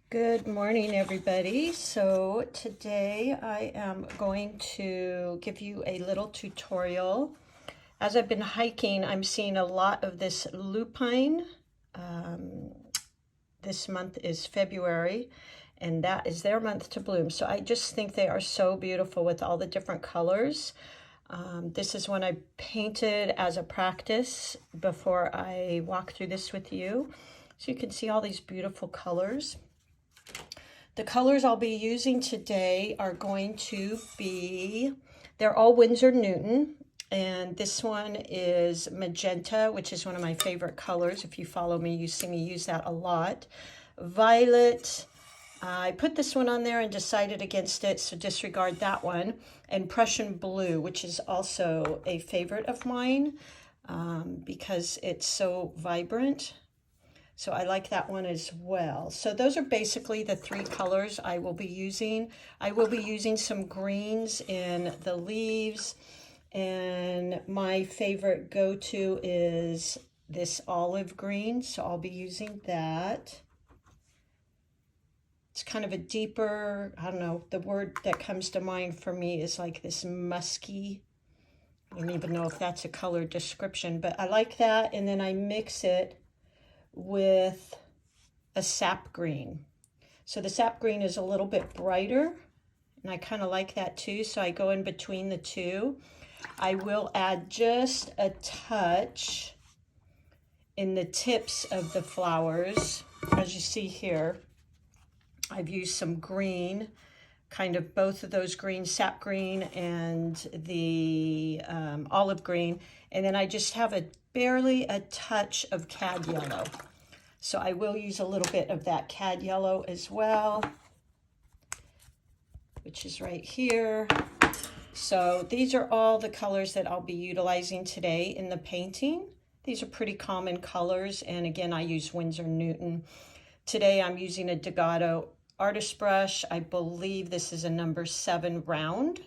Good morning, everybody. So today I am going to give you a little tutorial. As I've been hiking, I'm seeing a lot of this lupine. This month is February, and that is their month to bloom. So I just think they are so beautiful with all the different colors. This is one I painted as a practice before I walk through this with you. So you can see all these beautiful colors. The colors I'll be using today are going to be, they're all Winsor Newton, and this one is magenta, which is one of my favorite colors. If you follow me, you see me use that a lot. Violet, I put this one on there and decided against it, so disregard that one. And Prussian blue, which is also a favorite of mine because it's so vibrant. So I like that one as well. So those are basically the three colors I will be using. I will be using some greens in the leaves. And my favorite go-to is this olive green. So I'll be using that. It's kind of a deeper, I don't know, the word that comes to mind for me is like this musky. I don't even know if that's a color description, but I like that. And then I mix it with a sap green. So the sap green is a little bit brighter, and I kind of like that too, so I go in between the two. I will add just a touch in the tips of the flowers. As you see here, I've used some green, kind of both of those greens, sap green and the olive green, and then I just have barely a touch of cad yellow. So I will use a little bit of that cad yellow as well, which is right here. So these are all the colors that I'll be utilizing today in the painting. These are pretty common colors, and again, I use Winsor Newton. Today I'm using a Degato artist brush. I believe this is a number 7 round,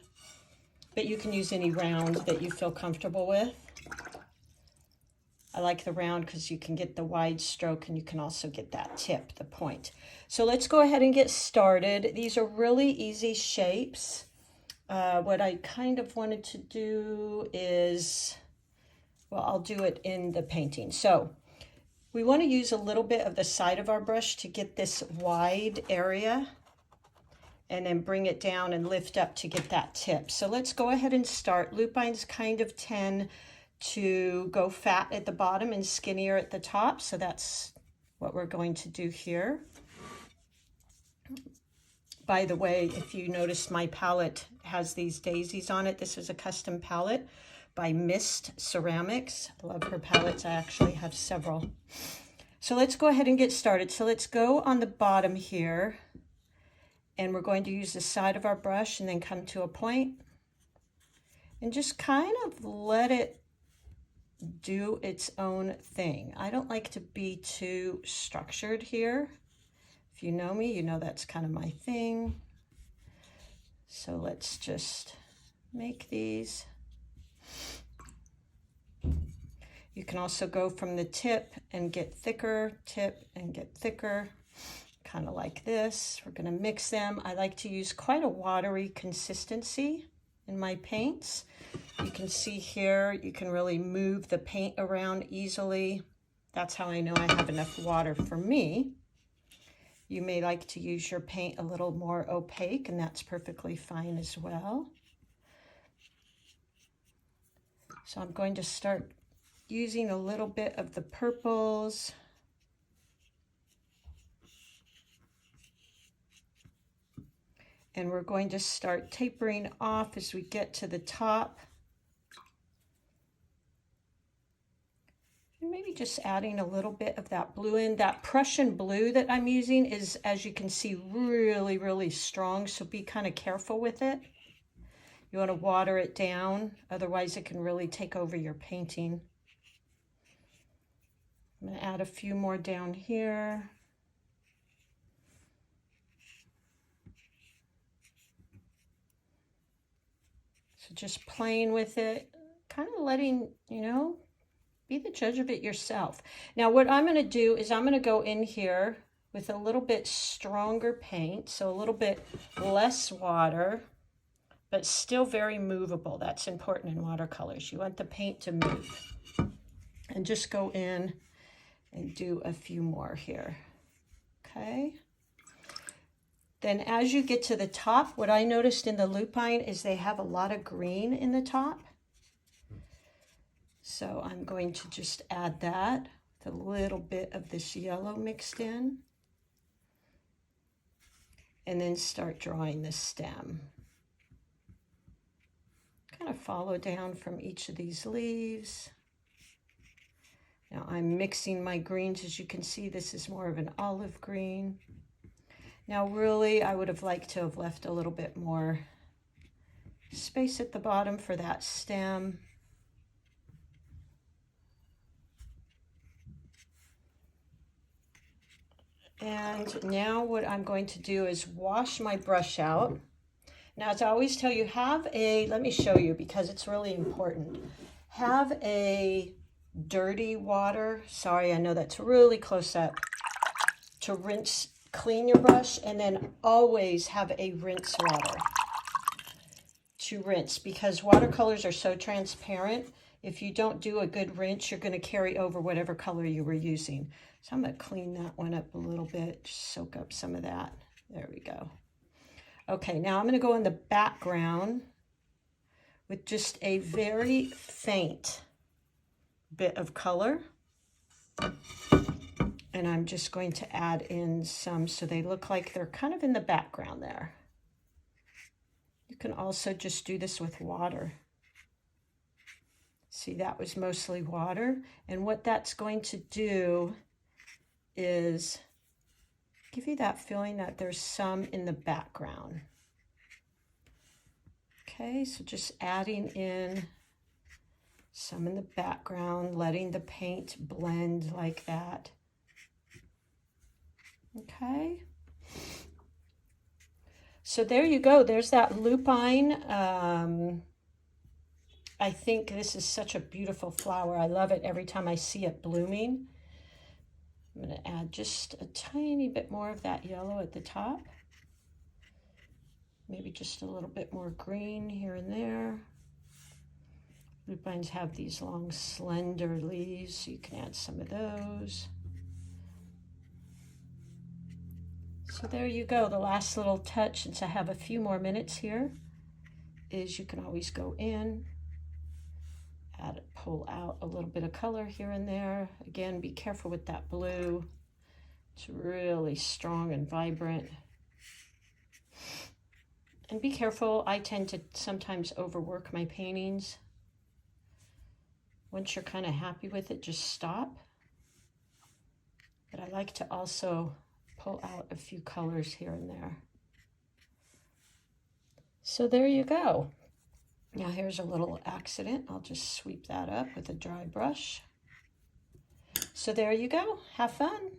but you can use any round that you feel comfortable with. I like the round because you can get the wide stroke and you can also get that tip, the point. So let's go ahead and get started. These are really easy shapes. What I kind of wanted to do is, well, I'll do it in the painting. So we want to use a little bit of the side of our brush to get this wide area and then bring it down and lift up to get that tip. So let's go ahead and start. Lupines kind of tend to go fat at the bottom and skinnier at the top. So that's what we're going to do here. By the way, if you notice, my palette has these daisies on it. This is a custom palette by Mist Ceramics. I love her palettes. I actually have several. So let's go ahead and get started. So let's go on the bottom here, and we're going to use the side of our brush and then come to a point and just kind of let it do its own thing. I don't like to be too structured here. If you know me, you know that's kind of my thing. So let's just make these. You can also go from the tip and get thicker, tip and get thicker, kind of like this. We're going to mix them. I like to use quite a watery consistency in my paints. You can see here, you can really move the paint around easily. That's how I know I have enough water for me. You may like to use your paint a little more opaque, and that's perfectly fine as well. So I'm going to start using a little bit of the purples. And we're going to start tapering off as we get to the top. And maybe just adding a little bit of that blue in. That Prussian blue that I'm using is, as you can see, really, really strong. So be kind of careful with it. You want to water it down, otherwise it can really take over your painting. I'm going to add a few more down here. So just playing with it, kind of letting, you know, be the judge of it yourself. Now what I'm going to do is I'm going to go in here with a little bit stronger paint, so a little bit less water, but still very movable. That's important in watercolors. You want the paint to move. And just go in and do a few more here. Okay. Then as you get to the top, what I noticed in the lupine is they have a lot of green in the top. So I'm going to just add that with a little bit of this yellow mixed in. And then start drawing the stem. Kind of follow down from each of these leaves. Now I'm mixing my greens. As you can see, this is more of an olive green. Now really, I would have liked to have left a little bit more space at the bottom for that stem. And now what I'm going to do is wash my brush out. Now, as I always tell you, let me show you because it's really important. Have a dirty water, sorry, I know that's really close up, to clean your brush, and then always have a rinse water to rinse, because watercolors are so transparent. If you don't do a good rinse, you're going to carry over whatever color you were using. So I'm going to clean that one up a little bit, just soak up some of that. There we go. Okay, now I'm going to go in the background with just a very faint bit of color. And I'm just going to add in some so they look like they're kind of in the background there. You can also just do this with water. See, that was mostly water. And what that's going to do is give you that feeling that there's some in the background. Okay, so just adding in some in the background, letting the paint blend like that. Okay. So there you go. There's that lupine. I think this is such a beautiful flower. I love it every time I see it blooming. I'm going to add just a tiny bit more of that yellow at the top. Maybe just a little bit more green here and there. Lupines have these long, slender leaves, so you can add some of those. So there you go. The last little touch, since I have a few more minutes here, is you can always go in, pull out a little bit of color here and there. Again, be careful with that blue. It's really strong and vibrant. And be careful, I tend to sometimes overwork my paintings. Once you're kind of happy with it, just stop. But I like to also pull out a few colors here and there. So there you go. Now here's a little accident. I'll just sweep that up with a dry brush. So there you go. Have fun.